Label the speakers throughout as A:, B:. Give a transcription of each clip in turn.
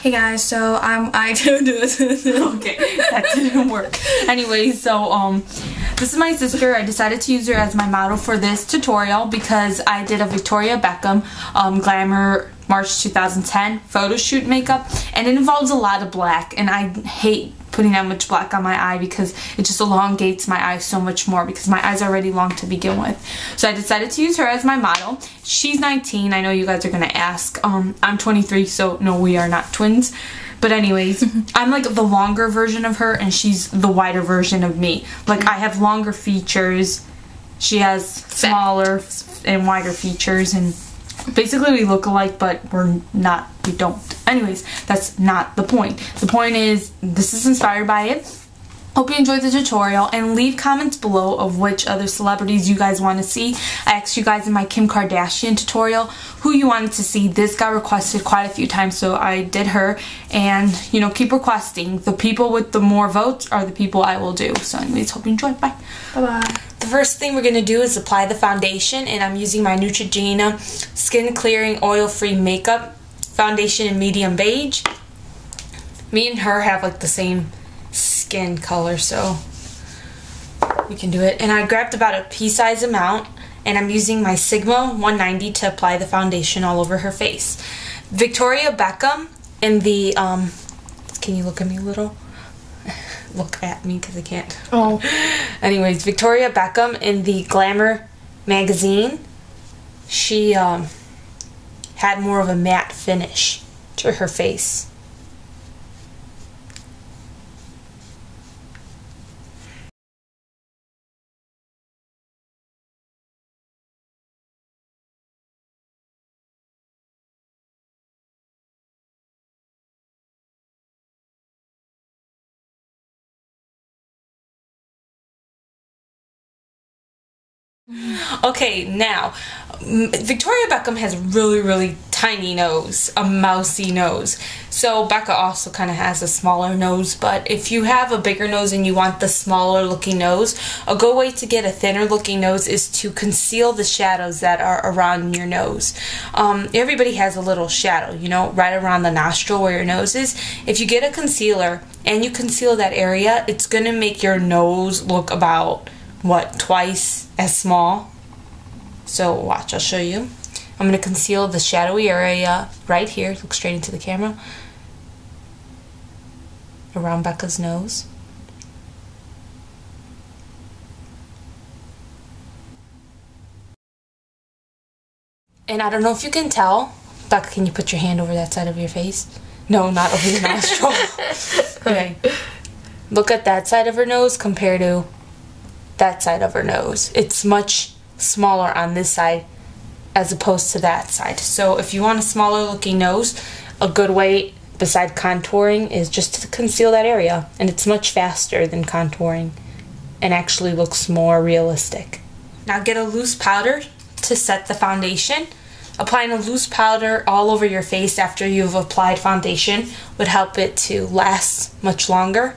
A: Hey guys, so I do this.
B: Okay, that didn't work. Anyway, so this is my sister. I decided to use her as my model for this tutorial because I did a Victoria Beckham Glamour March 2010 photo shoot makeup, and it involves a lot of black, and I hate putting that much black on my eye because it just elongates my eye so much more because my eye's already long to begin with. So I decided to use her as my model. She's 19. I know you guys are gonna ask. I'm 23, so no, we are not twins. But anyways, I'm like the longer version of her and she's the wider version of me. Like I have longer features, she has smaller and wider features, and basically we look alike, but we're not, we don't. Anyways, that's not the point. The point is, this is inspired by it. Hope you enjoyed the tutorial, and leave comments below of which other celebrities you guys want to see. I asked you guys in my Kim Kardashian tutorial who you wanted to see. This got requested quite a few times, so I did her. And, you know, keep requesting. The people with the more votes are the people I will do. So anyways, hope you enjoyed. Bye.
A: Bye-bye.
B: The first thing we're going to do is apply the foundation, and I'm using my Neutrogena Skin Clearing Oil-Free Makeup Foundation in medium beige. Me and her have like the same skin color, so we can do it. And I grabbed about a pea-size amount, and I'm using my Sigma 190 to apply the foundation all over her face. Victoria Beckham in the can you look at me a little? Look at me because I can't.
A: Oh.
B: Anyways, Victoria Beckham in the Glamour Magazine, she had more of a matte finish to her face. Okay, now, Victoria Beckham has a really tiny nose, a mousy nose. So Becca also kind of has a smaller nose, but if you have a bigger nose and you want the smaller looking nose, a good way to get a thinner looking nose is to conceal the shadows that are around your nose. Everybody has a little shadow, you know, right around the nostril where your nose is. If you get a concealer and you conceal that area, it's going to make your nose look about, what, twice as small. So watch, I'll show you. I'm going to conceal the shadowy area right here. Look straight into the camera. Around Becca's nose. And I don't know if you can tell. Becca, can you put your hand over that side of your face? No, not over your nostril. Okay. Look at that side of her nose compared to that side of her nose. It's much smaller on this side as opposed to that side. So if you want a smaller looking nose, a good way besides contouring is just to conceal that area, and it's much faster than contouring and actually looks more realistic. Now get a loose powder to set the foundation. Applying a loose powder all over your face after you've applied foundation would help it to last much longer.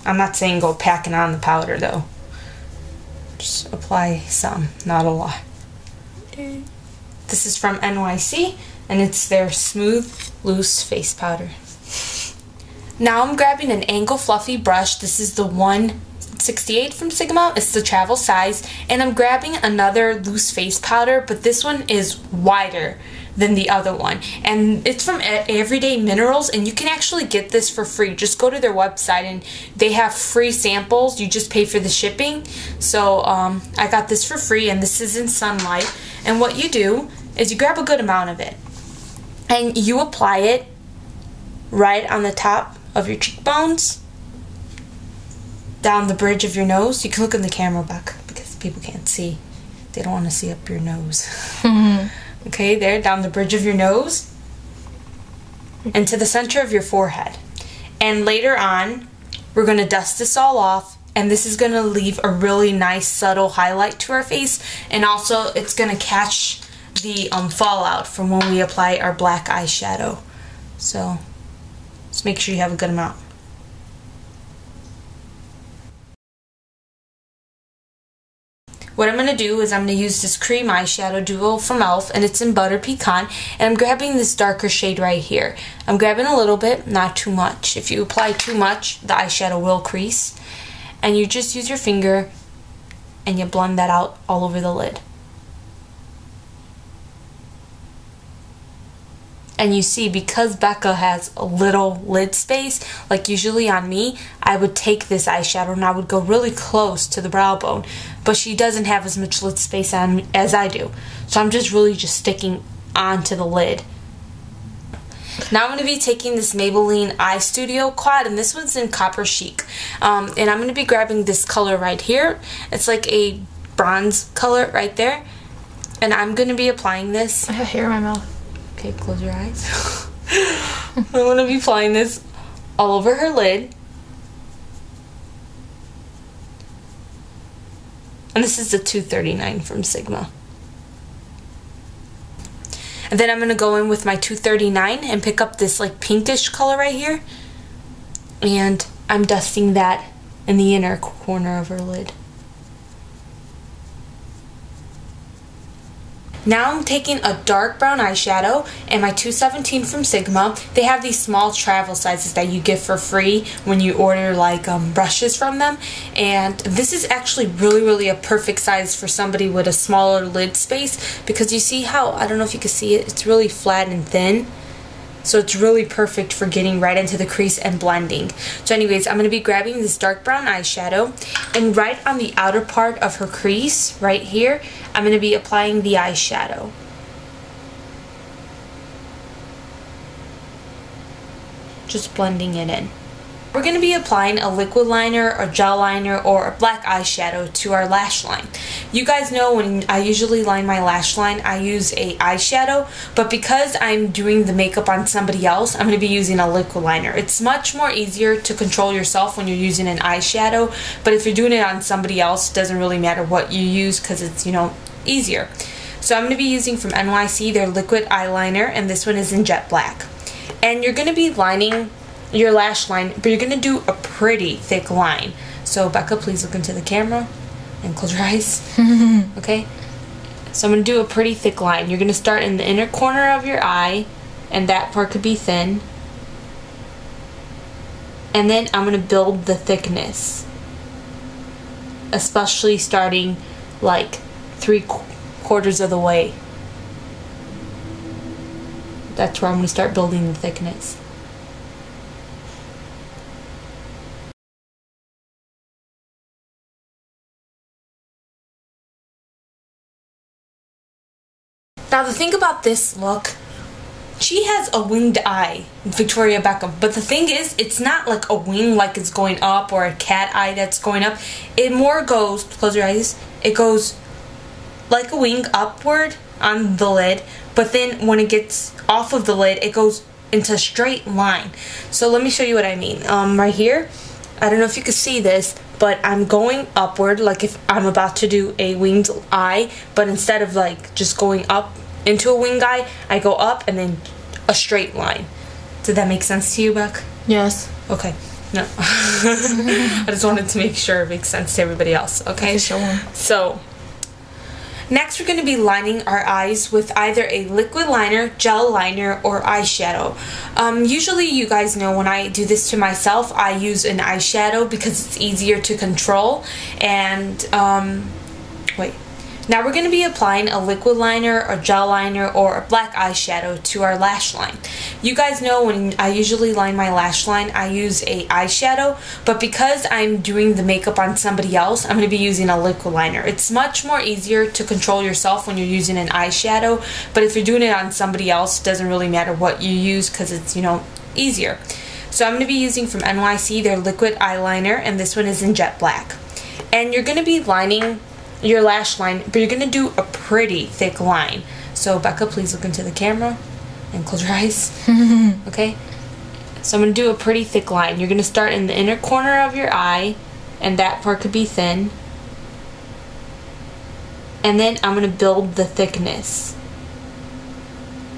B: I'm not saying go packing on the powder though. Just apply some, not a lot. Okay. This is from NYC, and it's their Smooth Loose Face Powder. Now I'm grabbing an angle fluffy brush. This is the 168 from Sigma. It's the travel size. And I'm grabbing another loose face powder, but this one is wider than the other one, and it's from Everyday Minerals, and you can actually get this for free. Just go to their website and they have free samples. You just pay for the shipping. So I got this for free, and this is in Sunlight. And what you do is you grab a good amount of it and you apply it right on the top of your cheekbones, down the bridge of your nose. You can look in the camera back because people can't see. They don't want to see up your nose. Okay, there, down the bridge of your nose and to the center of your forehead. And later on, we're going to dust this all off, and this is going to leave a really nice subtle highlight to our face, and also it's going to catch the fallout from when we apply our black eyeshadow. So just make sure you have a good amount. what I'm going to do is I'm going to use this cream eyeshadow duo from E.L.F. and it's in Butterpecan, and I'm grabbing this darker shade right here. I'm grabbing a little bit, not too much. If you apply too much, the eyeshadow will crease. And you just use your finger and you blend that out all over the lid. And you see, because Becca has a little lid space, like usually on me, I would take this eyeshadow and I would go really close to the brow bone. But she doesn't have as much lid space on as I do. So I'm just really just sticking onto the lid. Now I'm going to be taking this Maybelline Eyestudio quad, and this one's in Copper Chic. And I'm going to be grabbing this color right here. It's like a bronze color right there. And I'm going to be applying this.
C: I have hair in my mouth.
B: Okay, close your eyes. I'm going to be applying this all over her lid. And this is the 239 from Sigma. And then I'm going to go in with my 239 and pick up this like pinkish color right here. And I'm dusting that in the inner corner of her lid. Now I'm taking a dark brown eyeshadow and my 217 from Sigma. They have these small travel sizes that you get for free when you order like brushes from them. And this is actually really a perfect size for somebody with a smaller lid space, because you see how, I don't know if you can see it, it's really flat and thin. So it's really perfect for getting right into the crease and blending. So anyways, I'm going to be grabbing this dark brown eyeshadow, and right on the outer part of her crease, right here, I'm going to be applying the eyeshadow. Just blending it in. We're going to be applying a liquid liner, a gel liner, or a black eyeshadow to our lash line. You guys know when I usually line my lash line, I use a eyeshadow, but because I'm doing the makeup on somebody else, I'm going to be using a liquid liner. It's much more easier to control yourself when you're using an eyeshadow, but if you're doing it on somebody else, it doesn't really matter what you use because it's, you know, easier. So I'm going to be using from NYC their liquid eyeliner, and this one is in jet black. And you're going to be lining your lash line, but you're going to do a pretty thick line. So Becca, please look into the camera and close your eyes. Okay? So I'm going to do a pretty thick line. You're going to start in the inner corner of your eye, and that part could be thin. And then I'm going to build the thickness, especially starting like 3/4 of the way. That's where I'm going to start building the thickness. Now the thing about this look, she has a winged eye, Victoria Beckham, but the thing is, it's not like a wing like it's going up, or a cat eye that's going up. It more goes, close your eyes, it goes like a wing upward on the lid, but then when it gets off of the lid, it goes into a straight line. So let me show you what I mean. Right here, I don't know if you can see this, but I'm going upward like if I'm about to do a winged eye, but instead of like just going up into a winged eye, I go up and then a straight line. Did that make sense to you, Beck?
C: Yes.
B: Okay. No. I just wanted to make sure it makes sense to everybody else. Okay. So next we're going to be lining our eyes with either a liquid liner, gel liner, or eyeshadow. Usually you guys know when I do this to myself, I use an eyeshadow because it's easier to control. And now we're going to be applying a liquid liner, a gel liner, or a black eyeshadow to our lash line. You guys know when I usually line my lash line, I use a eyeshadow, but because I'm doing the makeup on somebody else, I'm going to be using a liquid liner. It's much more easier to control yourself when you're using an eyeshadow, but if you're doing it on somebody else, it doesn't really matter what you use because it's, you know, easier. So I'm going to be using from NYC their liquid eyeliner, and this one is in jet black. And you're going to be lining your lash line, but you're going to do a pretty thick line. So Becca, please look into the camera and close your eyes. Okay? So I'm going to do a pretty thick line. You're going to start in the inner corner of your eye, and that part could be thin. And then I'm going to build the thickness,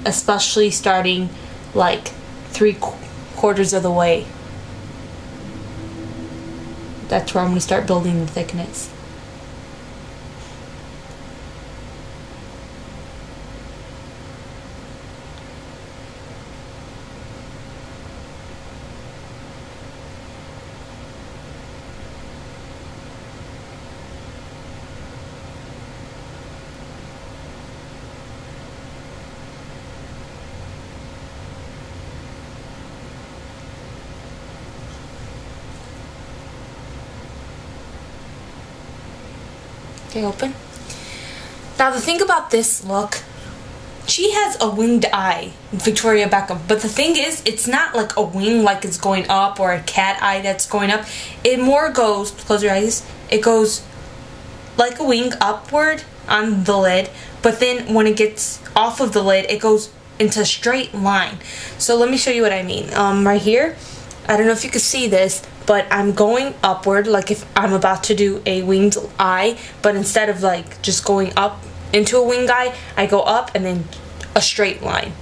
B: especially starting like 3/4 of the way. That's where I'm going to start building the thickness. Okay, open. Now the thing about this look, she has a winged eye, Victoria Beckham, but the thing is, it's not like a wing like it's going up or a cat eye that's going up. It more goes, close your eyes, it goes like a wing upward on the lid, but then when it gets off of the lid, it goes into a straight line. So let me show you what I mean. Right here, I don't know if you can see this, but I'm going upward like if I'm about to do a winged eye, but instead of like just going up into a winged eye, I go up and then a straight line.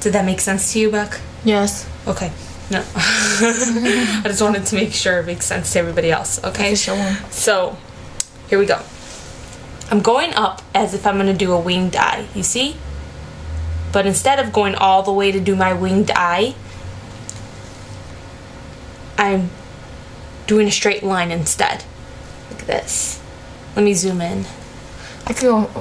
B: Did that make sense to you, Beck?
A: Yes.
B: Okay. No. I just wanted to make sure it makes sense to everybody else. Okay. So here we go. I'm going up as if I'm going to do a winged eye. You see? But instead of going all the way to do my winged eye, I'm doing a straight line instead. Like this. Let me zoom in.
A: I feel.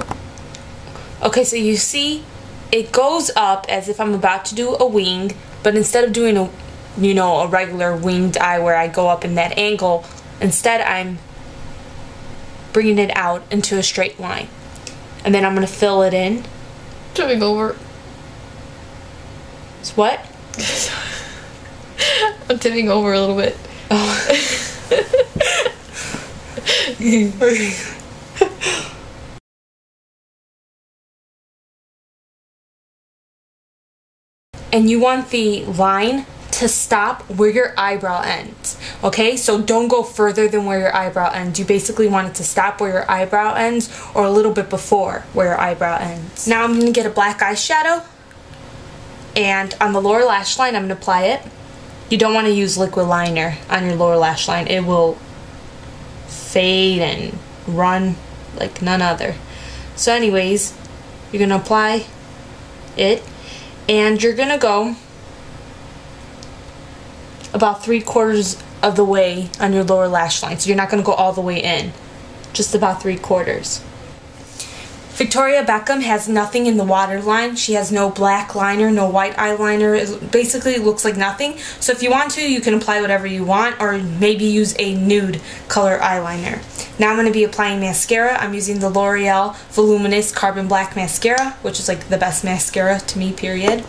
B: Okay, so you see, it goes up as if I'm about to do a wing, but instead of doing a, you know, a regular winged eye where I go up in that angle, instead I'm bringing it out into a straight line. And then I'm going to fill it in.
A: Tipping over.
B: It's what?
A: I'm tipping over a little bit.
B: Oh. And you want the line to stop where your eyebrow ends. Okay, so don't go further than where your eyebrow ends. You basically want it to stop where your eyebrow ends or a little bit before where your eyebrow ends. Now I'm going to get a black eyeshadow, and on the lower lash line I'm going to apply it. You don't want to use liquid liner on your lower lash line. It will fade and run like none other. So anyways, you're going to apply it, and you're going to go about 3/4 of the way on your lower lash line. So you're not going to go all the way in, just about 3/4. Victoria Beckham has nothing in the waterline. She has no black liner, no white eyeliner. It basically looks like nothing. So if you want to, you can apply whatever you want, or maybe use a nude color eyeliner. Now I'm going to be applying mascara. I'm using the L'Oreal Voluminious Carbon Black Mascara, which is like the best mascara to me, period.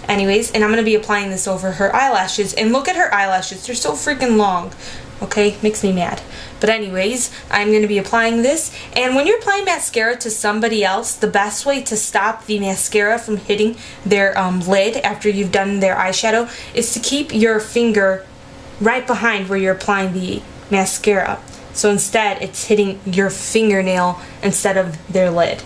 B: Anyways, and I'm going to be applying this over her eyelashes. And look at her eyelashes. They're so freaking long. Okay? Makes me mad. But anyways, I'm going to be applying this. And when you're applying mascara to somebody else, the best way to stop the mascara from hitting their lid after you've done their eyeshadow is to keep your finger right behind where you're applying the mascara. So instead, it's hitting your fingernail instead of their lid.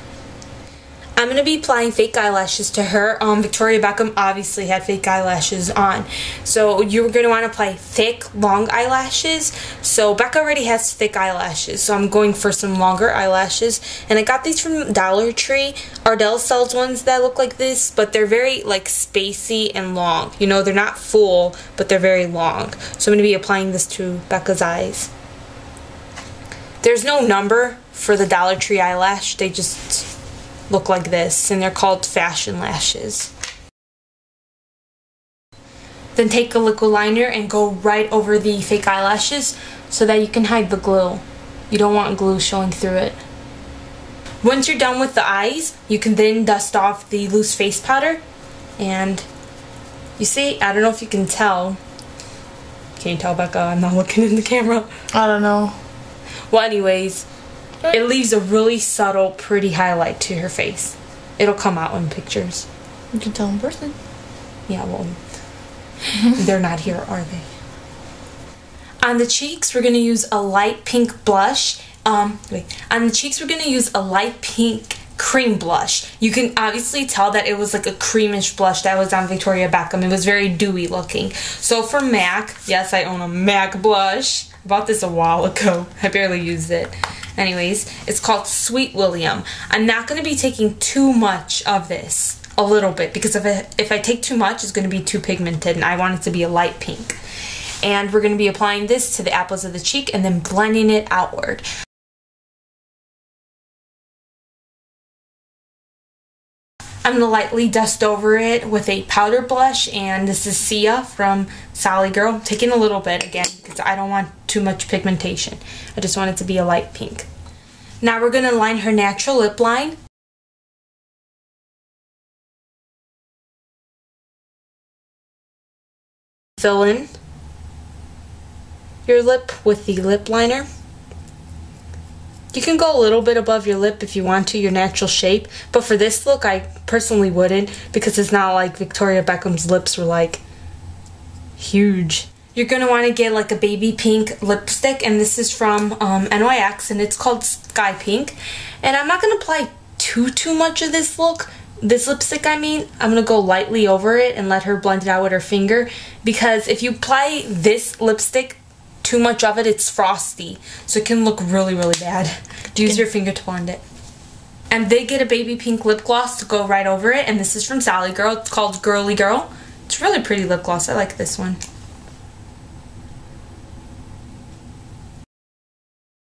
B: I'm going to be applying fake eyelashes to her. Victoria Beckham obviously had fake eyelashes on. So you're going to want to apply thick, long eyelashes. So Becca already has thick eyelashes. So I'm going for some longer eyelashes. And I got these from Dollar Tree. Ardell sells ones that look like this, but they're very like spacey and long. You know, they're not full, but they're very long. So I'm going to be applying this to Becca's eyes. There's no number for the Dollar Tree eyelash. They just look like this, and they're called fashion lashes. Then take a liquid liner and go right over the fake eyelashes so that you can hide the glue. You don't want glue showing through it. Once you're done with the eyes, you can then dust off the loose face powder. And you see, I don't know if you can tell. Can you tell, Becca? I'm not looking in the camera.
A: I don't know.
B: Well, anyways, it leaves a really subtle, pretty highlight to her face. It'll come out in pictures.
A: You can tell in person.
B: Yeah, well, they're not here, are they? On the cheeks, we're going to use a light pink blush. On the cheeks, we're going to use a light pink cream blush. You can obviously tell that it was like a creamish blush that was on Victoria Beckham. It was very dewy looking. So for MAC, yes, I own a MAC blush. I bought this a while ago. I barely used it. Anyways, it's called Sweet William. I'm not going to be taking too much of this. A little bit. Because if I take too much, it's going to be too pigmented. And I want it to be a light pink. And we're going to be applying this to the apples of the cheek and then blending it outward. I'm going to lightly dust over it with a powder blush, and this is Celia from Sally Girl. I'm taking a little bit again because I don't want too much pigmentation. I just want it to be a light pink. Now we're going to line her natural lip line. Fill in your lip with the lip liner. You can go a little bit above your lip if you want to, your natural shape, but for this look I personally wouldn't, because it's not like Victoria Beckham's lips were like huge. You're going to want to get like a baby pink lipstick, and this is from NYX, and it's called Sky Pink. And I'm not going to apply too much of this lipstick. I'm going to go lightly over it and let her blend it out with her finger, because if you apply this lipstick, too much of it, it's frosty, so it can look really bad. Use your finger to blend it. And they get a baby pink lip gloss to go right over it, and this is from Sally Girl. It's called Girly Girl. It's a really pretty lip gloss. I like this one.